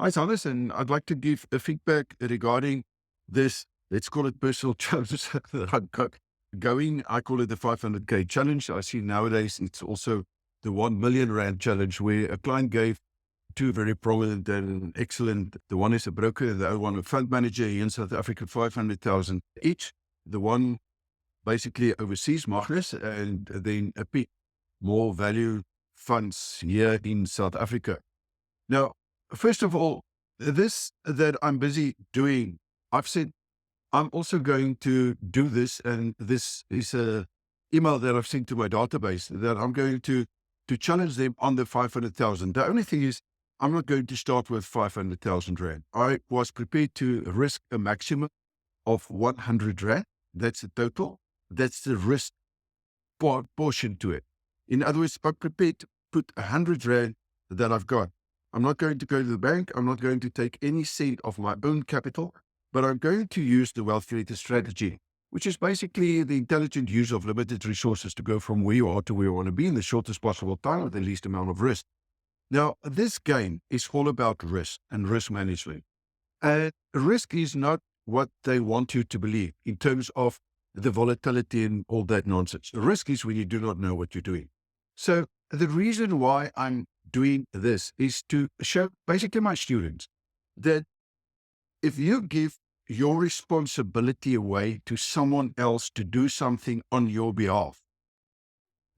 Hi, Thomas, and I'd like to give a feedback regarding this, let's call it personal challenge that I've got going. I call it the 500k challenge. I see nowadays it's also the 1 million rand challenge, where a client gave two very prominent and excellent. The one is a broker, the other one a fund manager here in South Africa, 500,000 each. The one basically overseas, Magnus, and then a bit more value funds here in South Africa. Now, first of all, this that I'm busy doing, I've said I'm also going to do this, and this is a email that I've sent to my database that I'm going to challenge them on the 500,000. The only thing is, I'm not going to start with 500,000 rand. I was prepared to risk a maximum of 100 rand. That's the total. That's the risk portion to it. In other words, I'm prepared to put 100 rand that I've got. I'm not going to go to the bank. I'm not going to take any cent of my own capital, but I'm going to use the wealth creator strategy, which is basically the intelligent use of limited resources to go from where you are to where you want to be in the shortest possible time with the least amount of risk. Now, this game is all about risk and risk management. And risk is not what they want you to believe in terms of the volatility and all that nonsense. The risk is when you do not know what you're doing. So the reason why I'm doing this is to show basically my students that if you give your responsibility away to someone else to do something on your behalf,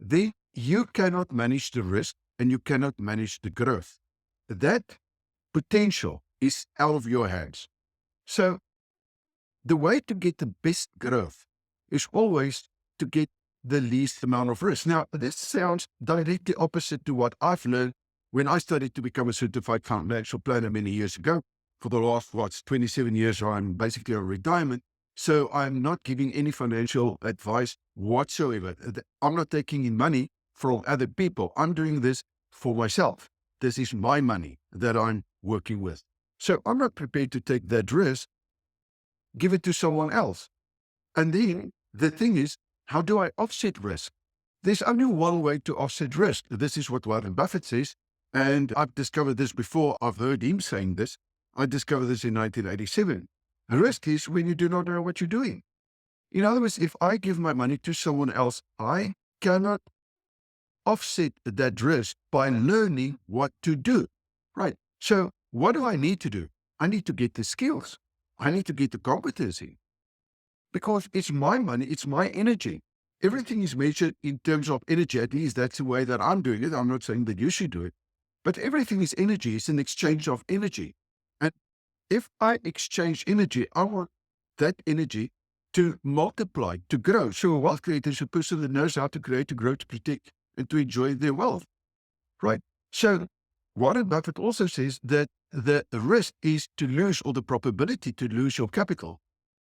then you cannot manage the risk and you cannot manage the growth. That potential is out of your hands. So the way to get the best growth is always to get the least amount of risk. Now, this sounds directly opposite to what I've learned when I started to become a certified financial planner many years ago. For the last, 27 years, I'm basically on retirement. So I'm not giving any financial advice whatsoever. I'm not taking in money from other people. I'm doing this for myself. This is my money that I'm working with. So I'm not prepared to take that risk, give it to someone else. And then the thing is, how do I offset risk? There's only one way to offset risk. This is what Warren Buffett says. And I've discovered this before. I've heard him saying this. I discovered this in 1987. The risk is when you do not know what you're doing. In other words, if I give my money to someone else, I cannot offset that risk by learning what to do. Right. So what do I need to do? I need to get the skills. I need to get the competency. Because it's my money, it's my energy. Everything is measured in terms of energy. At least that's the way that I'm doing it. I'm not saying that you should do it. But everything is energy. It's an exchange of energy. And if I exchange energy, I want that energy to multiply, to grow. So a wealth creator is a person that knows how to create, to grow, to protect, and to enjoy their wealth. Right? So Warren Buffett also says that the risk is to lose, or the probability to lose, your capital.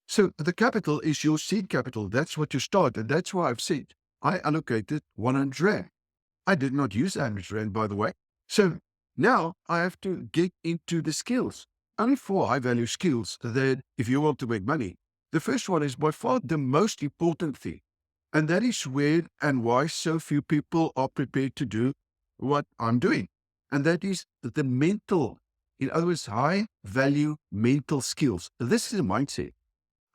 So the capital is your seed capital. That's what you start. And that's why I've said I allocated 100 rand. I did not use 100 rand, by the way. So now I have to get into the skills. Only 4 high value skills that if you want to make money. The first one is by far the most important thing. And that is where and why so few people are prepared to do what I'm doing. And that is the mental, in other words, high value mental skills. This is a mindset.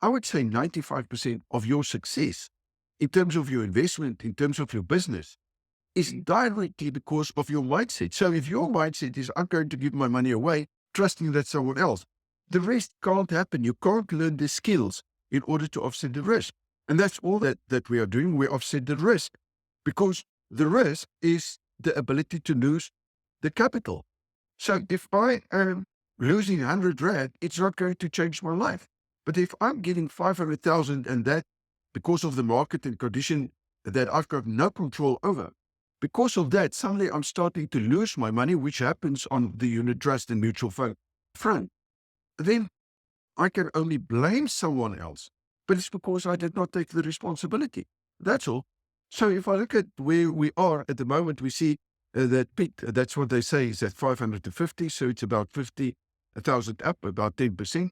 I would say 95% of your success in terms of your investment, in terms of your business, is directly because of your mindset. So if your mindset is, I'm going to give my money away, trusting that someone else, the rest can't happen. You can't learn the skills in order to offset the risk. And that's all that we are doing. We offset the risk because the risk is the ability to lose the capital. So if I am losing 100 rand, it's not going to change my life. But if I'm getting 500,000 and that because of the market and condition that I've got no control over, because of that, suddenly I'm starting to lose my money, which happens on the unit trust and mutual fund front, then I can only blame someone else. But it's because I did not take the responsibility. That's all. So if I look at where we are at the moment, we see that peak, that's what they say is at 500 to 50. So it's about 50,000 up, about 10%.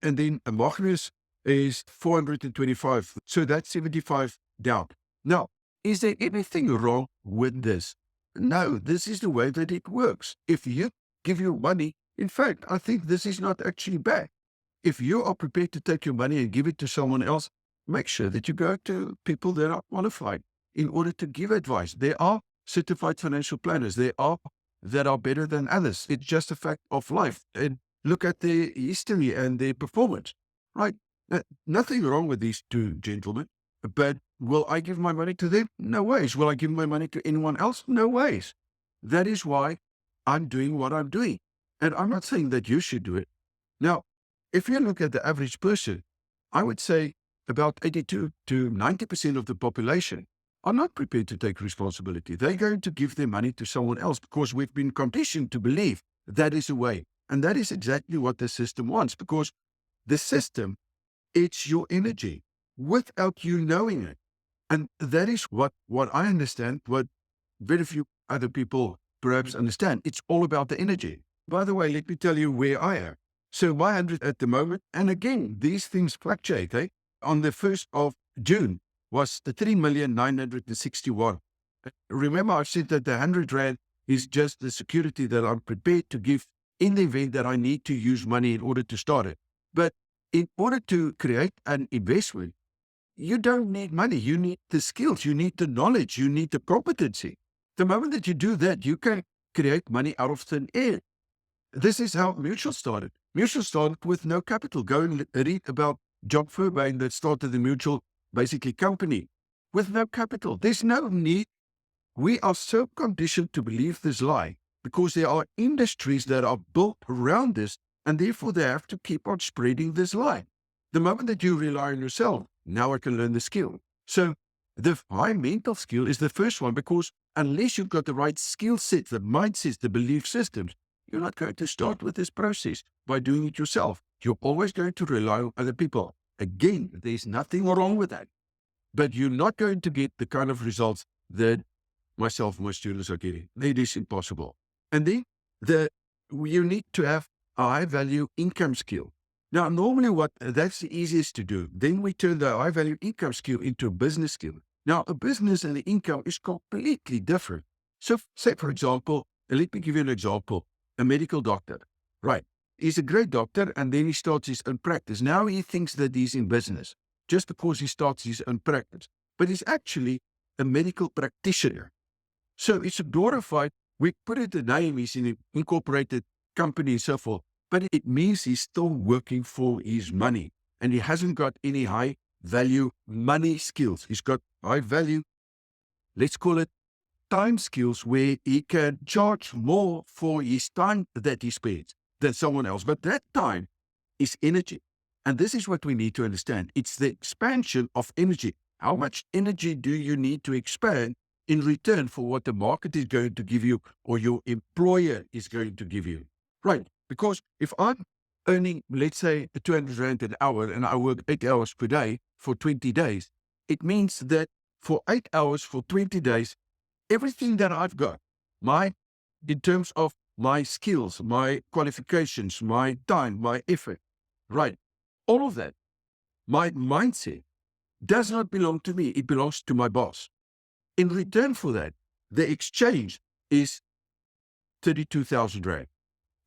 And then a Magnus is 425. So that's 75 down. Now, is there anything wrong with this? No, this is the way that it works. If you give your money In fact, I think this is not actually bad. If you are prepared to take your money and give it to someone else, make sure that you go to people that are qualified in order to give advice. There are certified financial planners. There are that are better than others. It's just a fact of life. And look at their history and their performance, right? Nothing wrong with these two gentlemen, but will I give my money to them? No ways. Will I give my money to anyone else? No ways. That is why I'm doing what I'm doing. And I'm not saying that you should do it. Now, if you look at the average person, I would say about 82 to 90% of the population are not prepared to take responsibility. They're going to give their money to someone else because we've been conditioned to believe that is a way. And that is exactly what the system wants, because the system, it's your energy without you knowing it. And that is what I understand, what very few other people perhaps understand. It's all about the energy. By the way, let me tell you where I am. So my 100 at the moment, and again, these things fluctuate. On the 1st of June was the 3,961. Remember, I've said that the 100 Rand is just the security that I'm prepared to give in the event that I need to use money in order to start it. But in order to create an investment, you don't need money. You need the skills. You need the knowledge. You need the competency. The moment that you do that, you can create money out of thin air. This is how Mutual started. Mutual started with no capital. Go and read about John Furbain that started the Mutual, basically, company with no capital. There's no need. We are so conditioned to believe this lie because there are industries that are built around this, and therefore they have to keep on spreading this lie. The moment that you rely on yourself, now I can learn the skill. So the high mental skill is the first one, because unless you've got the right skill set, the mindsets, the belief systems, you're not going to start with this process by doing it yourself. You're always going to rely on other people. Again, there's nothing wrong with that. But you're not going to get the kind of results that myself and my students are getting. It is impossible. And then you need to have a high value income skill. Now, normally that's the easiest to do. Then we turn the high value income skill into a business skill. Now, a business and the income is completely different. So say, for example, let me give you an example. A medical doctor, right? He's a great doctor, and then he starts his own practice. Now he thinks that he's in business just because he starts his own practice, but he's actually a medical practitioner. So it's a glorified, we put it the name, he's in an incorporated company and so forth, but it means he's still working for his money, and he hasn't got any high value money skills. He's got high value, let's call it time skills, where he can charge more for his time that he spends than someone else. But that time is energy. And this is what we need to understand. It's the expansion of energy. How much energy do you need to expand in return for what the market is going to give you or your employer is going to give you? Right. Because if I'm earning, let's say, 200 Rand an hour and I work 8 hours per day for 20 days, it means that for 8 hours for 20 days, everything that I've got, in terms of my skills, my qualifications, my time, my effort, right, all of that, my mindset does not belong to me. It belongs to my boss. In return for that, the exchange is 32,000 Rand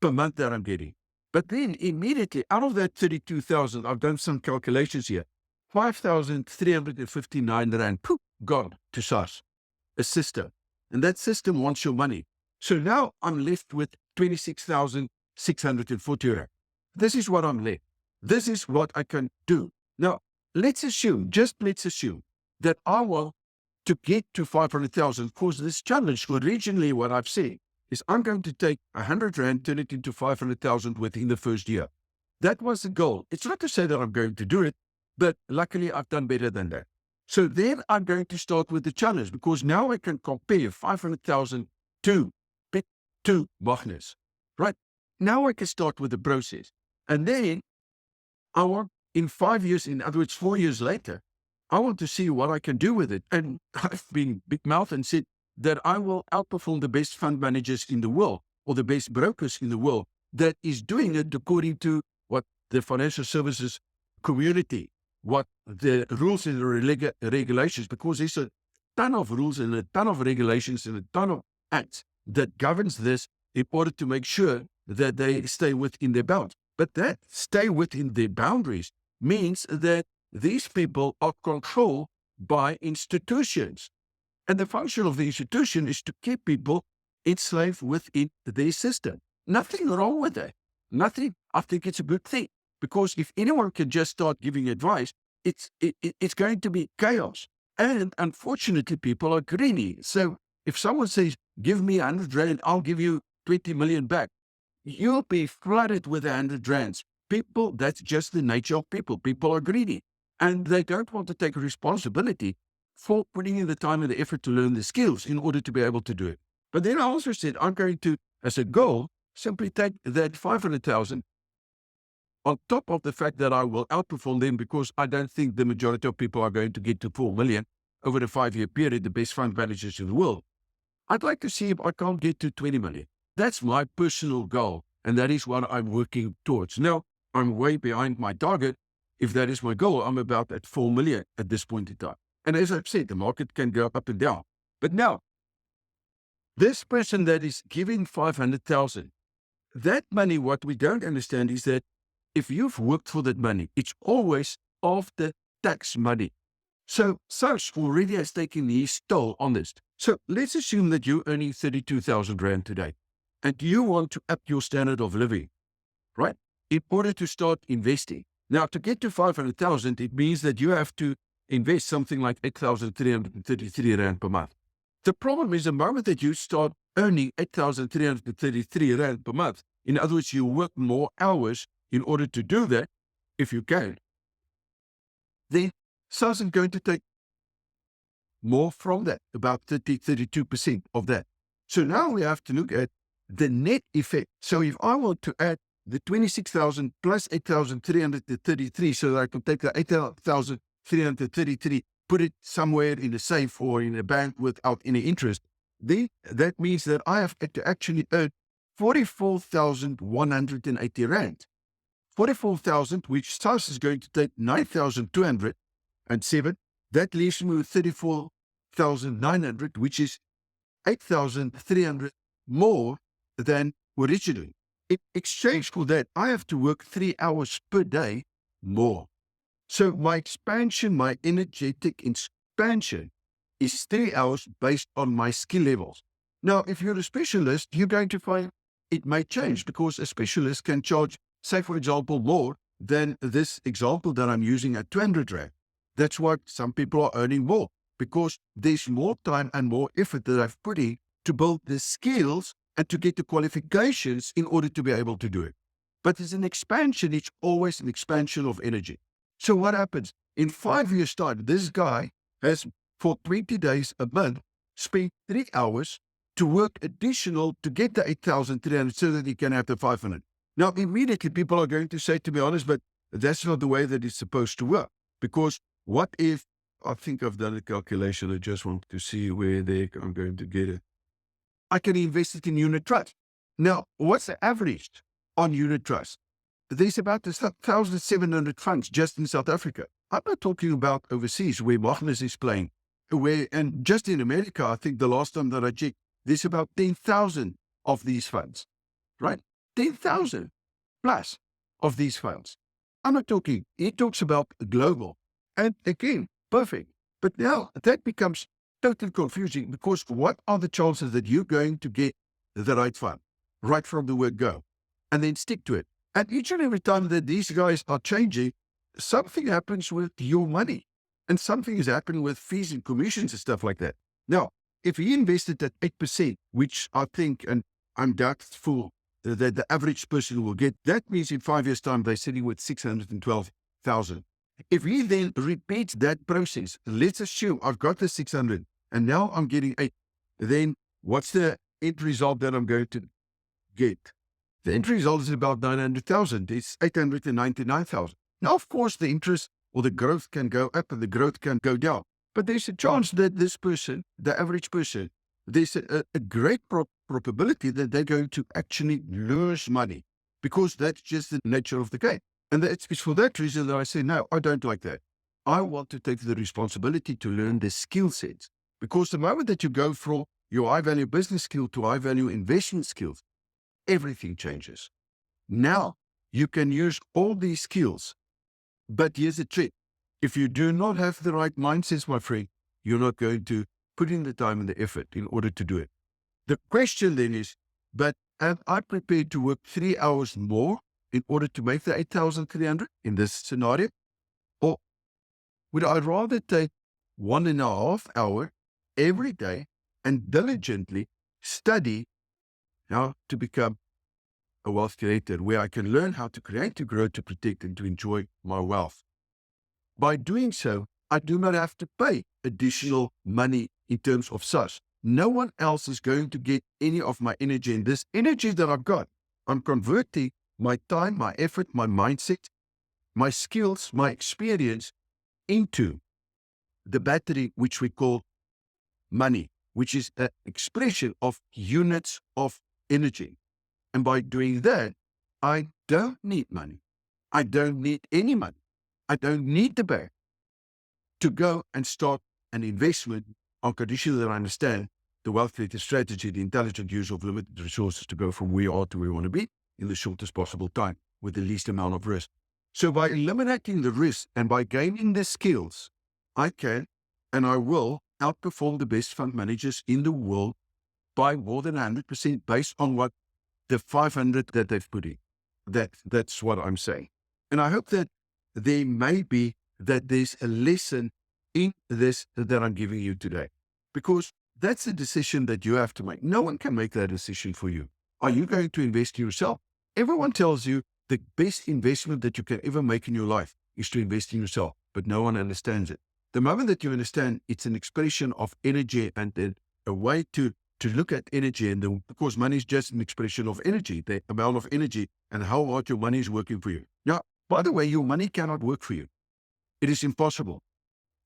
per month that I'm getting. But then immediately out of that 32,000, I've done some calculations here, 5,359 Rand, poof, gone to SARS, a system. And that system wants your money. So now I'm left with 26,640 Rand. This is what I'm left. This is what I can do. Now, let's assume that I want to get to 500,000, because this challenge, originally what I've said, is I'm going to take 100 Rand, turn it into 500,000 within the first year. That was the goal. It's not to say that I'm going to do it, but luckily I've done better than that. So then I'm going to start with the challenge, because now I can compare 500,000 to Magnus, right? Now I can start with the process. And then I want, in 5 years, in other words, 4 years later, I want to see what I can do with it. And I've been big mouth and said that I will outperform the best fund managers in the world, or the best brokers in the world, that is doing it according to what the financial services community, what the rules and the regulations, because there's a ton of rules and a ton of regulations and a ton of acts that governs this in order to make sure that they stay within their bounds. But that stay within their boundaries means that these people are controlled by institutions. And the function of the institution is to keep people enslaved within their system. Nothing wrong with that. Nothing. I think it's a good thing, because if anyone can just start giving advice, it's going to be chaos. And unfortunately, people are greedy. So if someone says, give me 100 rand, I'll give you 20 million back, you'll be flooded with 100 rands. People, that's just the nature of people. People are greedy, and they don't want to take responsibility for putting in the time and the effort to learn the skills in order to be able to do it. But then I also said, I'm going to, as a goal, simply take that 500,000 on top of the fact that I will outperform them, because I don't think the majority of people are going to get to 4 million over the 5-year period, the best fund managers in the world. I'd like to see if I can't get to 20 million. That's my personal goal, and that is what I'm working towards. Now, I'm way behind my target. If that is my goal, I'm about at 4 million at this point in time. And as I've said, the market can go up and down. But now, this person that is giving 500,000, that money, what we don't understand is that if you've worked for that money, it's always after tax money. So SARS already has taken his toll on this. So let's assume that you're earning 32,000 Rand today, and you want to up your standard of living, right? In order to start investing. Now, to get to 500,000, it means that you have to invest something like 8,333 Rand per month. The problem is the moment that you start earning 8,333 Rand per month, in other words, you work more hours in order to do that, if you can, then SARS is going to take more from that, about 32% of that. So now we have to look at the net effect. So if I want to add the 26,000 plus 8,333, so that I can take the 8,333, put it somewhere in a safe or in a bank without any interest, then that means that I have to actually earn 44,180 Rand. 44,000, which SARS is going to take 9,207. That leaves me with 34,900, which is 8,300 more than originally. In exchange for that, I have to work 3 hours per day more. So my expansion, my energetic expansion, is 3 hours based on my skill levels. Now, if you're a specialist, you're going to find it may change, because a specialist can charge, say, for example, more than this example that I'm using at 200 Rand. That's why some people are earning more, because there's more time and more effort that I've put in to build the skills and to get the qualifications in order to be able to do it. But as an expansion, it's always an expansion of energy. So what happens? In 5 years' time, this guy has, for 20 days a month, spent 3 hours to work additional to get the 8,300 so that he can have the 500. Now, immediately people are going to say, to be honest, but that's not the way that it's supposed to work. Because what if, I think I've done a calculation, I just want to see where I'm going to get it. I can invest it in unit trust. Now, what's the average on unit trust? There's about 1,700 funds just in South Africa. I'm not talking about overseas where Magnus is playing. And just in America, I think the last time that I checked, there's about 10,000 of these funds, right? 10,000 plus of these funds. I'm not talking, he talks about global. And again, perfect. But now that becomes totally confusing, because what are the chances that you're going to get the right fund right from the word go and then stick to it? And each and every time that these guys are changing, something happens with your money, and something is happening with fees and commissions and stuff like that. Now, if he invested at 8%, which I think, and I'm doubtful that the average person will get, that means in 5 years' time, they're sitting with 612,000. If he then repeats that process, let's assume I've got the 600 and now I'm getting 8, then what's the end result that I'm going to get? The end result is about 900,000. It's 899,000. Now, of course, the interest or the growth can go up and the growth can go down. But there's a chance that this person, the average person, there's a great probability that they're going to actually lose money, because that's just the nature of the game. And it's for that reason that I say, no, I don't like that. I want to take the responsibility to learn the skill sets, because the moment that you go from your high-value business skill to high-value investment skills, everything changes. Now you can use all these skills, but here's the trick. If you do not have the right mindsets, my friend, you're not going to put in the time and the effort in order to do it. The question then is, but am I prepared to work 3 hours more in order to make the 8,300 in this scenario? Or would I rather take 1.5 hours every day and diligently study how to become a wealth creator, where I can learn how to create, to grow, to protect, and to enjoy my wealth? By doing so, I do not have to pay additional money in terms of SaaS. No one else is going to get any of my energy. And this energy that I've got, I'm converting my time, my effort, my mindset, my skills, my experience into the battery, which we call money, which is an expression of units of energy. And by doing that, I don't need money. I don't need any money. I don't need the bank to go and start an investment on condition that I understand the wealth creator strategy, the intelligent use of limited resources to go from where we are to where we want to be in the shortest possible time with the least amount of risk. So by eliminating the risk and by gaining the skills, I can and I will outperform the best fund managers in the world by more than 100% based on what the 500 that they've put in. That's what I'm saying. And I hope that there may be that there's a lesson in this that I'm giving you today, because that's a decision that you have to make. No one can make that decision for you. Are you going to invest in yourself? Everyone tells you the best investment that you can ever make in your life is to invest in yourself, but no one understands it. The moment that you understand it's an expression of energy and a way to look at energy, and because money is just an expression of energy, the amount of energy and how hard your money is working for you. Now, by the way, your money cannot work for you. It is impossible.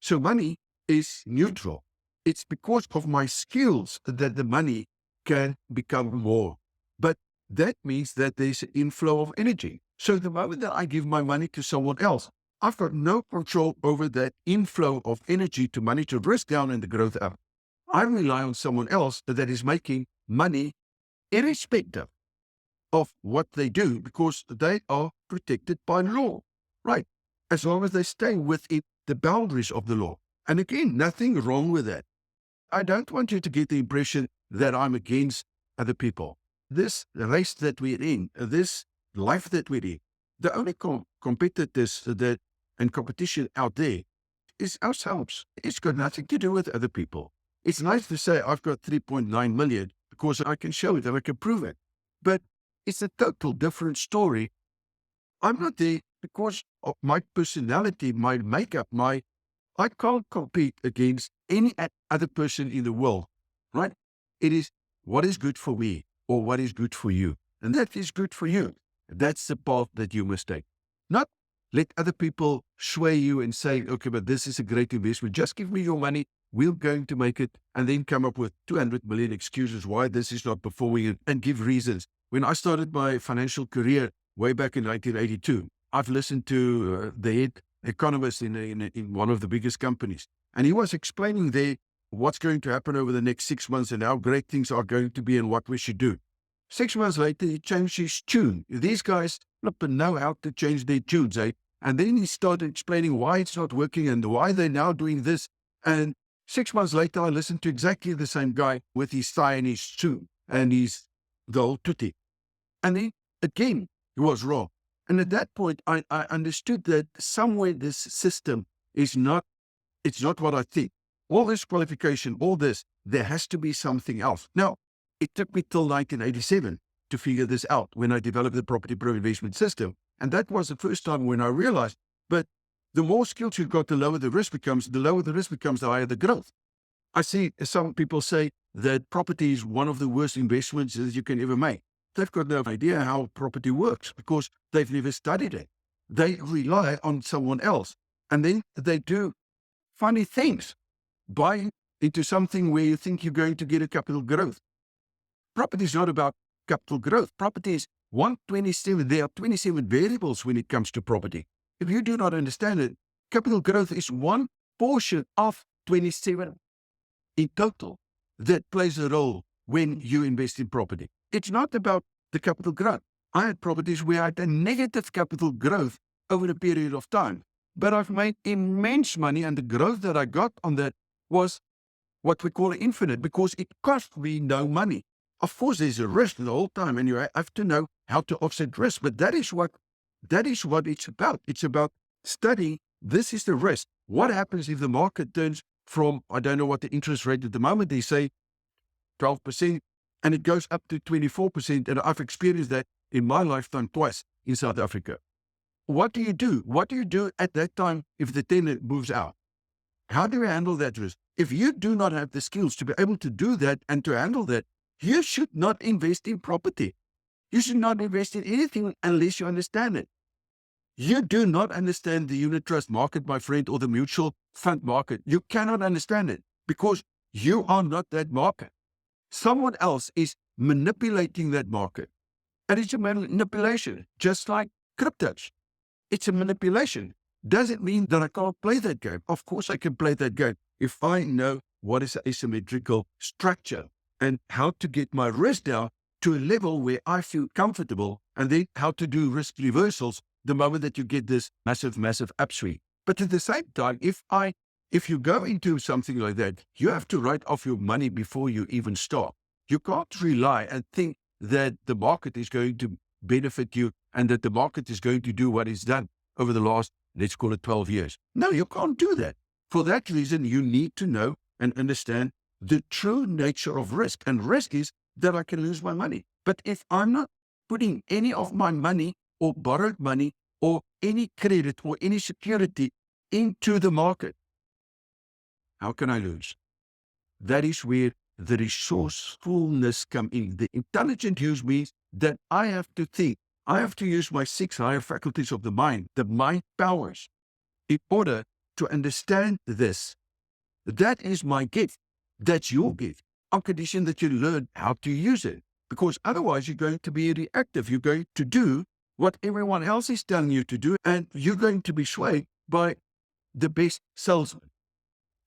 So money is neutral. It's because of my skills that the money can become more. But that means that there's an inflow of energy. So the moment that I give my money to someone else, I've got no control over that inflow of energy to money to risk down and the growth up. I rely on someone else that is making money irrespective of what they do, because they are protected by law, right? As long as they stay within the boundaries of the law. And again, nothing wrong with that. I don't want you to get the impression that I'm against other people. This race that we're in, this life that we're in, the only competitors and competition out there is ourselves. It's got nothing to do with other people. It's nice to say I've got 3.9 million because I can show it and I can prove it. But it's a total different story. I'm not there because of my personality, my makeup, I can't compete against any other person in the world, right? It is what is good for me or what is good for you. And that is good for you. That's the path that you must take. Not let other people sway you and say, okay, but this is a great investment. Just give me your money. We're going to make it, and then come up with 200 million excuses why this is not performing and give reasons. When I started my financial career way back in 1982, I've listened to the head economist in one of the biggest companies, and he was explaining there what's going to happen over the next 6 months and how great things are going to be and what we should do. 6 months later, he changed his tune. These guys know how to change their tunes, eh? And then he started explaining why it's not working and why they're now doing this. And 6 months later, I listened to exactly the same guy with his thigh and his tune and the whole tutti. And then again, he was wrong. And at that point, I understood that somewhere this system it's not what I think. All this qualification, all this, there has to be something else. Now, it took me till 1987 to figure this out when I developed the Property Pro investment system. And that was the first time when I realized, but the more skills you've got, the lower the risk becomes. The lower the risk becomes, the higher the growth. I see some people say that property is one of the worst investments that you can ever make. They've got no idea how property works because they've never studied it. They rely on someone else. And then they do funny things. Buy into something where you think you're going to get a capital growth. Property is not about capital growth. Property is 127. There are 27 variables when it comes to property. If you do not understand it, capital growth is one portion of 27 in total that plays a role when you invest in property. It's not about the capital growth. I had properties where I had a negative capital growth over a period of time, but I've made immense money, and the growth that I got on that was what we call infinite, because it cost me no money. Of course, there's a risk the whole time, and you have to know how to offset risk. But that is what it's about. It's about studying. This is the risk. What happens if the market turns from, I don't know what the interest rate at the moment, they say 12%, and it goes up to 24%. And I've experienced that in my lifetime twice in South Africa. What do you do? What do you do at that time if the 10 moves out? How do you handle that risk? If you do not have the skills to be able to do that and to handle that, you should not invest in property. You should not invest in anything unless you understand it. You do not understand the unit trust market, my friend, or the mutual fund market. You cannot understand it because you are not that market. Someone else is manipulating that market. And it's a manipulation, just like cryptos. It's a manipulation. Does it mean that I can't play that game? Of course I can play that game if I know what is asymmetrical structure and how to get my risk down to a level where I feel comfortable, and then how to do risk reversals the moment that you get this massive upswing. But at the same time, if you go into something like that, you have to write off your money before you even start. You can't rely and think that the market is going to benefit you and that the market is going to do what it's done over the last, let's call it 12 years. No, you can't do that. For that reason, you need to know and understand the true nature of risk. And risk is that I can lose my money. But if I'm not putting any of my money or borrowed money or any credit or any security into the market, how can I lose? That is where the resourcefulness comes in. The intelligent use means that I have to think. I have to use my 6 higher faculties of the mind powers, in order to understand this. That is my gift. That's your gift. On condition that you learn how to use it. Because otherwise you're going to be reactive. You're going to do what everyone else is telling you to do, and you're going to be swayed by the best salesman.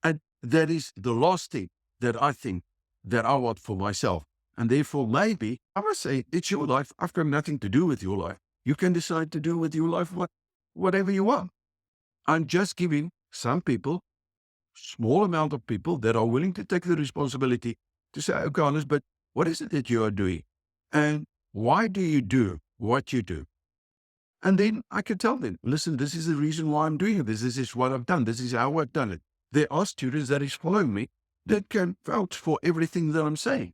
And that is the last thing that I think that I want for myself. And therefore, maybe I must say, it's your life. I've got nothing to do with your life. You can decide to do with your life whatever you want. I'm just giving some people, small amount of people that are willing to take the responsibility to say, okay, honest, but what is it that you are doing? And why do you do what you do? And then I can tell them, listen, this is the reason why I'm doing this. This is what I've done. This is how I've done it. There are students that is following me that can vouch for everything that I'm saying.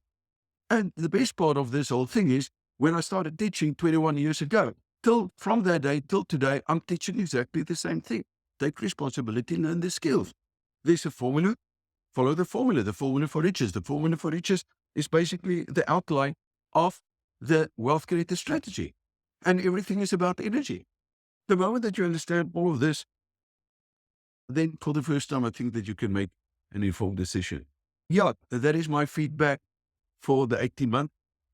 And the best part of this whole thing is when I started teaching 21 years ago, from that day till today, I'm teaching exactly the same thing. Take responsibility and learn the skills. There's a formula, follow the formula for riches. The formula for riches is basically the outline of the wealth creator strategy. And everything is about energy. The moment that you understand all of this, then for the first time, I think that you can make an informed decision. Yeah, that is my feedback for the 18 months.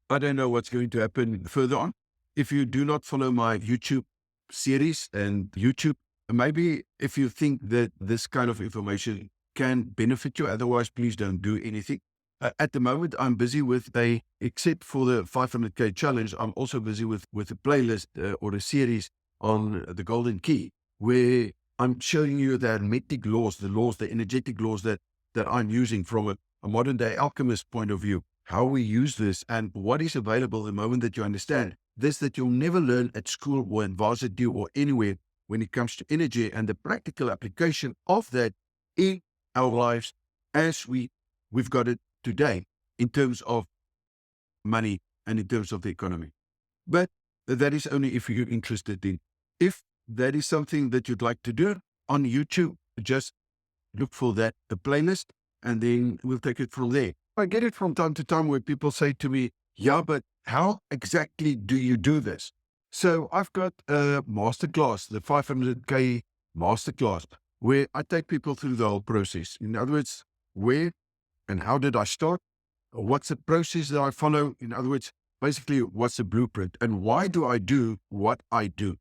I don't know what's going to happen further on. If you do not follow my YouTube series and YouTube, maybe if you think that this kind of information can benefit you, otherwise, please don't do anything. At the moment, I'm busy with except for the 500k challenge, I'm also busy with a playlist or a series on the golden key, where I'm showing you the hermetic laws, the energetic laws that I'm using from a modern day alchemist point of view, how we use this and what is available the moment that you understand this, that you'll never learn at school or in varsity or anywhere when it comes to energy and the practical application of that in our lives as we've got it today in terms of money and in terms of the economy. But that is only if you're interested in. If that is something that you'd like to do on YouTube, just look for the playlist, and then we'll take it from there. I get it from time to time where people say to me, yeah, but how exactly do you do this? So I've got a masterclass, the 500k masterclass, where I take people through the whole process. In other words, where and how did I start? What's the process that I follow? In other words, basically, what's the blueprint and why do I do what I do?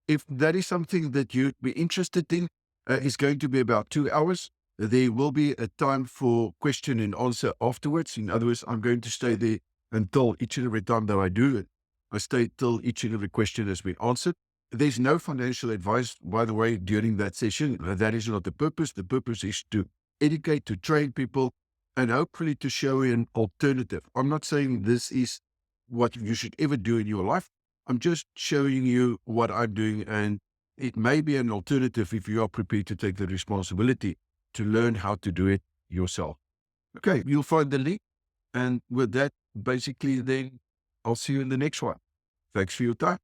If that is something that you'd be interested in, it's going to be about 2 hours. There will be a time for question and answer afterwards. In other words, I'm going to stay there until each and every time that I do it. I stay till each and every question has been answered. There's no financial advice, by the way, during that session. That is not the purpose. The purpose is to educate, to train people, and hopefully to show you an alternative. I'm not saying this is what you should ever do in your life. I'm just showing you what I'm doing, and it may be an alternative if you are prepared to take the responsibility to learn how to do it yourself. Okay, you'll find the link. And with that, basically, then I'll see you in the next one. Thanks for your time.